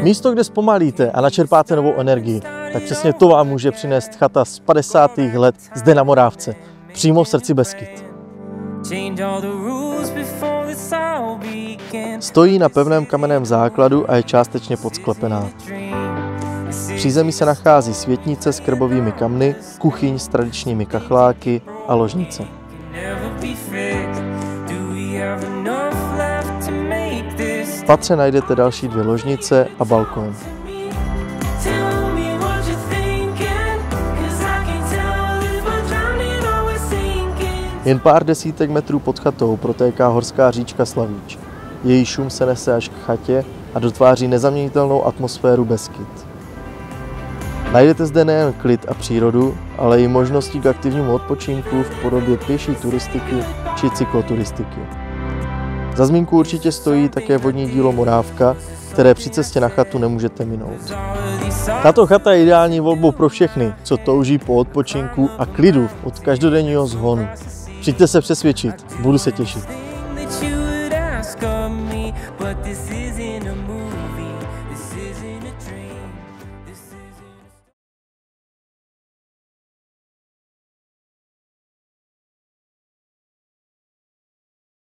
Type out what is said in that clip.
Místo, kde zpomalíte a načerpáte novou energii, tak přesně to vám může přinést chata z 50. let zde na Morávce, přímo v srdci Beskyd. Stojí na pevném kamenném základu a je částečně podsklepená. V přízemí se nachází světnice s krbovými kamny, kuchyň s tradičními kachláky a ložnice. V patře najdete další 2 ložnice a balkón. Jen pár desítek metrů pod chatou protéká horská říčka Slavíč. Její šum se nese až k chatě a dotváří nezaměnitelnou atmosféru Beskyd. Najdete zde nejen klid a přírodu, ale i možnosti k aktivnímu odpočinku v podobě pěší turistiky či cykloturistiky. Za zmínku určitě stojí také vodní dílo Morávka, které při cestě na chatu nemůžete minout. Tato chata je ideální volbou pro všechny, co touží po odpočinku a klidu od každodenního zhonu. Přijďte se přesvědčit, budu se těšit.